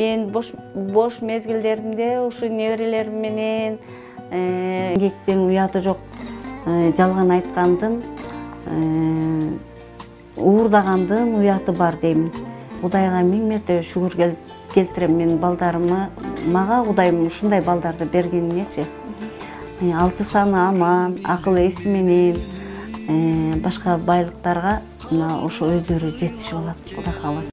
Мен бош мезгилдеримде ушу неберелерим менен эмгектин уяты жок, жалган айткандын, уурдагандын уяты бар деймин. Кудайга миң мерте шүгүр келтирем. Мен балдарыма, мага Кудайым ушундай балдарды бергенине-чи. 6 саны аман, акыл эси менен башка байлыктарга ошо өздөрү жетишип алат, Кудай кааласа.